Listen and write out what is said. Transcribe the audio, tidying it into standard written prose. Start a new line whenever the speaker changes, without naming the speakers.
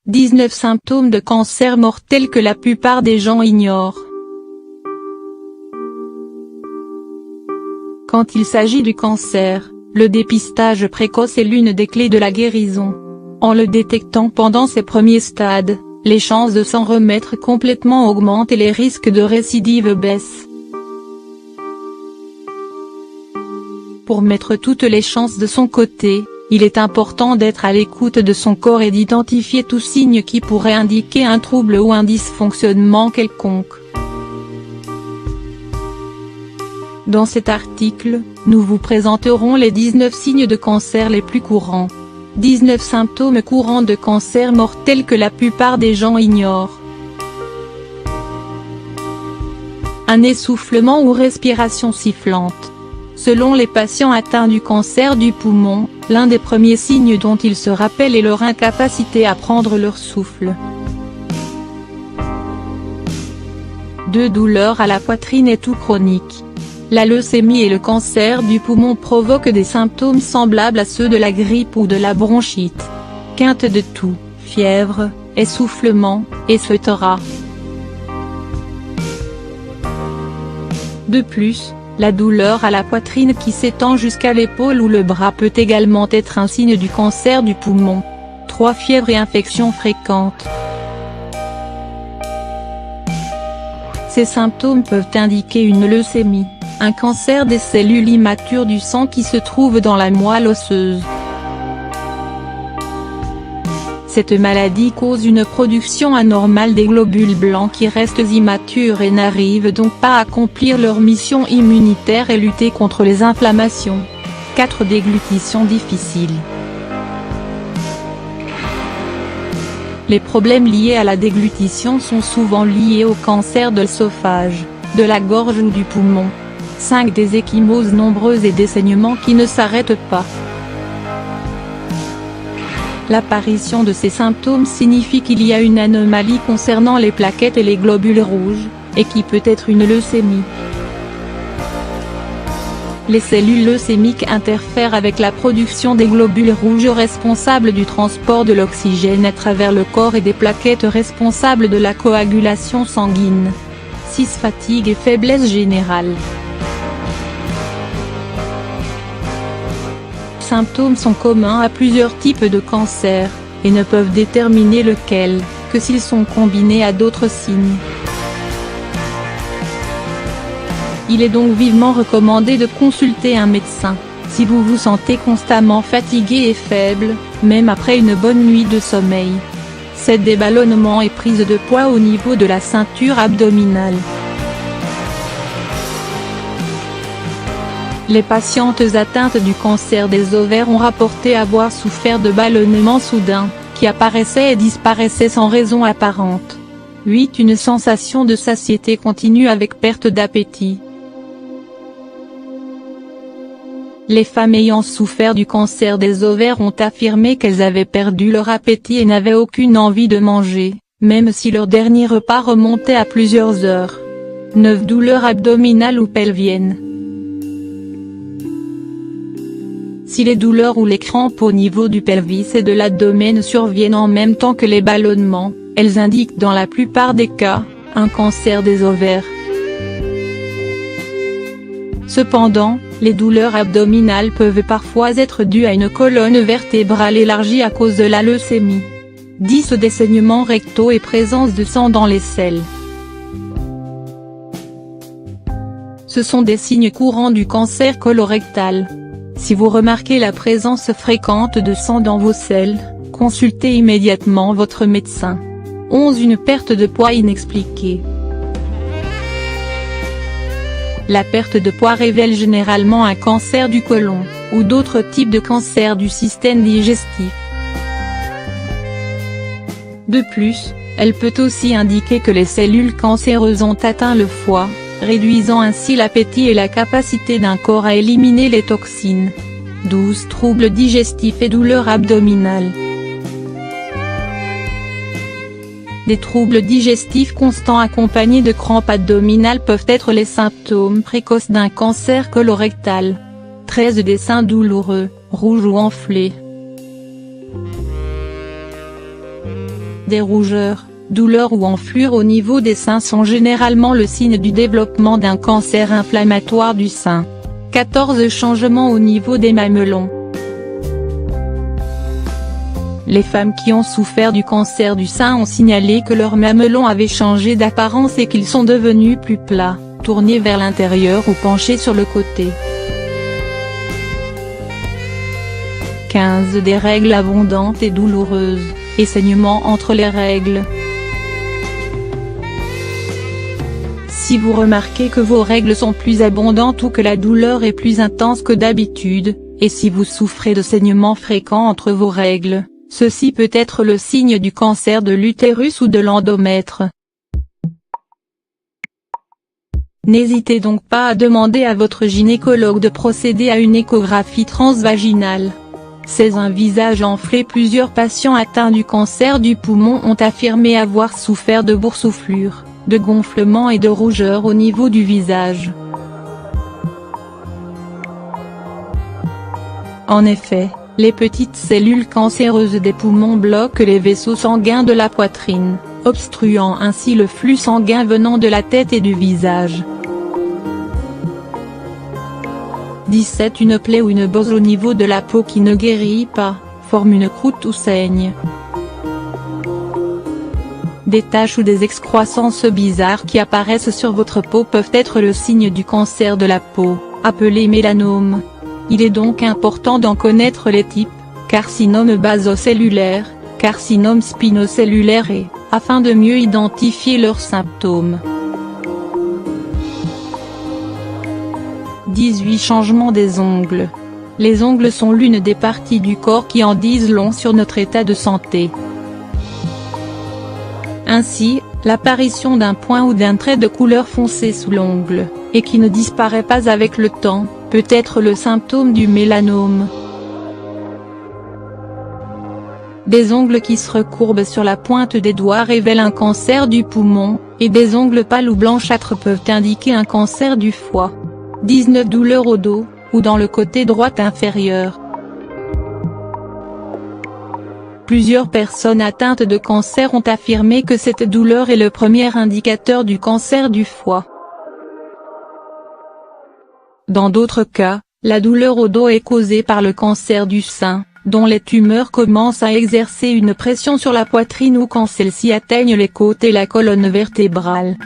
19 symptômes de cancer mortel que la plupart des gens ignorent. Quand il s'agit du cancer, le dépistage précoce est l'une des clés de la guérison. En le détectant pendant ses premiers stades, les chances de s'en remettre complètement augmentent et les risques de récidive baissent. Pour mettre toutes les chances de son côté, il est important d'être à l'écoute de son corps et d'identifier tout signe qui pourrait indiquer un trouble ou un dysfonctionnement quelconque. Dans cet article, nous vous présenterons les 19 signes de cancer les plus courants. 19 symptômes courants de cancer mortel que la plupart des gens ignorent. Un essoufflement ou respiration sifflante. Selon les patients atteints du cancer du poumon, l'un des premiers signes dont ils se rappellent est leur incapacité à prendre leur souffle. 2 douleurs à la poitrine et toux chronique. La leucémie et le cancer du poumon provoquent des symptômes semblables à ceux de la grippe ou de la bronchite. Quinte de toux, fièvre, essoufflement, etc. De plus, la douleur à la poitrine qui s'étend jusqu'à l'épaule ou le bras peut également être un signe du cancer du poumon. 3 fièvres et infections fréquentes. Ces symptômes peuvent indiquer une leucémie, un cancer des cellules immatures du sang qui se trouve dans la moelle osseuse. Cette maladie cause une production anormale des globules blancs qui restent immatures et n'arrivent donc pas à accomplir leur mission immunitaire et lutter contre les inflammations. 4 déglutition difficile. Les problèmes liés à la déglutition sont souvent liés au cancer de l'œsophage, de la gorge ou du poumon. 5 des ecchymoses nombreuses et des saignements qui ne s'arrêtent pas. L'apparition de ces symptômes signifie qu'il y a une anomalie concernant les plaquettes et les globules rouges, et qui peut être une leucémie. Les cellules leucémiques interfèrent avec la production des globules rouges responsables du transport de l'oxygène à travers le corps et des plaquettes responsables de la coagulation sanguine. 6 fatigue et faiblesse générale. Les symptômes sont communs à plusieurs types de cancer, et ne peuvent déterminer lequel, que s'ils sont combinés à d'autres signes. Il est donc vivement recommandé de consulter un médecin, si vous vous sentez constamment fatigué et faible, même après une bonne nuit de sommeil. 7 déballonnement et prise de poids au niveau de la ceinture abdominale. Les patientes atteintes du cancer des ovaires ont rapporté avoir souffert de ballonnements soudains, qui apparaissaient et disparaissaient sans raison apparente. 8 Une sensation de satiété continue avec perte d'appétit. Les femmes ayant souffert du cancer des ovaires ont affirmé qu'elles avaient perdu leur appétit et n'avaient aucune envie de manger, même si leur dernier repas remontait à plusieurs heures. 9 Douleurs abdominales ou pelviennes. Si les douleurs ou les crampes au niveau du pelvis et de l'abdomen surviennent en même temps que les ballonnements, elles indiquent dans la plupart des cas, un cancer des ovaires. Cependant, les douleurs abdominales peuvent parfois être dues à une colonne vertébrale élargie à cause de la leucémie. 10 Des saignements rectaux et présence de sang dans les selles. Ce sont des signes courants du cancer colorectal. Si vous remarquez la présence fréquente de sang dans vos selles, consultez immédiatement votre médecin. 11 Une perte de poids inexpliquée. La perte de poids révèle généralement un cancer du côlon, ou d'autres types de cancers du système digestif. De plus, elle peut aussi indiquer que les cellules cancéreuses ont atteint le foie, réduisant ainsi l'appétit et la capacité d'un corps à éliminer les toxines. 12 Troubles digestifs et douleurs abdominales. Des troubles digestifs constants accompagnés de crampes abdominales peuvent être les symptômes précoces d'un cancer colorectal. 13 Des seins douloureux, rouges ou enflés. Des rougeurs, douleurs ou enflures au niveau des seins sont généralement le signe du développement d'un cancer inflammatoire du sein. 14 changements au niveau des mamelons. Les femmes qui ont souffert du cancer du sein ont signalé que leurs mamelons avaient changé d'apparence et qu'ils sont devenus plus plats, tournés vers l'intérieur ou penchés sur le côté. 15 Des règles abondantes et douloureuses, et saignements entre les règles. Si vous remarquez que vos règles sont plus abondantes ou que la douleur est plus intense que d'habitude, et si vous souffrez de saignements fréquents entre vos règles, ceci peut être le signe du cancer de l'utérus ou de l'endomètre. N'hésitez donc pas à demander à votre gynécologue de procéder à une échographie transvaginale. C'est un visage enflé. Plusieurs patients atteints du cancer du poumon ont affirmé avoir souffert de boursouflures, de gonflements et de rougeurs au niveau du visage. En effet, les petites cellules cancéreuses des poumons bloquent les vaisseaux sanguins de la poitrine, obstruant ainsi le flux sanguin venant de la tête et du visage. 17 Une plaie ou une bosse au niveau de la peau qui ne guérit pas, forme une croûte ou saigne. Des taches ou des excroissances bizarres qui apparaissent sur votre peau peuvent être le signe du cancer de la peau, appelé mélanome. Il est donc important d'en connaître les types: carcinome basocellulaire, carcinome spinocellulaire et, afin de mieux identifier leurs symptômes. 18 Changement des ongles. Les ongles sont l'une des parties du corps qui en disent long sur notre état de santé. Ainsi, l'apparition d'un point ou d'un trait de couleur foncée sous l'ongle, et qui ne disparaît pas avec le temps, peut être le symptôme du mélanome. Des ongles qui se recourbent sur la pointe des doigts révèlent un cancer du poumon, et des ongles pâles ou blanchâtres peuvent indiquer un cancer du foie. 19 Douleurs au dos, ou dans le côté droit inférieur. Plusieurs personnes atteintes de cancer ont affirmé que cette douleur est le premier indicateur du cancer du foie. Dans d'autres cas, la douleur au dos est causée par le cancer du sein, dont les tumeurs commencent à exercer une pression sur la poitrine ou quand celles-ci atteignent les côtes et la colonne vertébrale.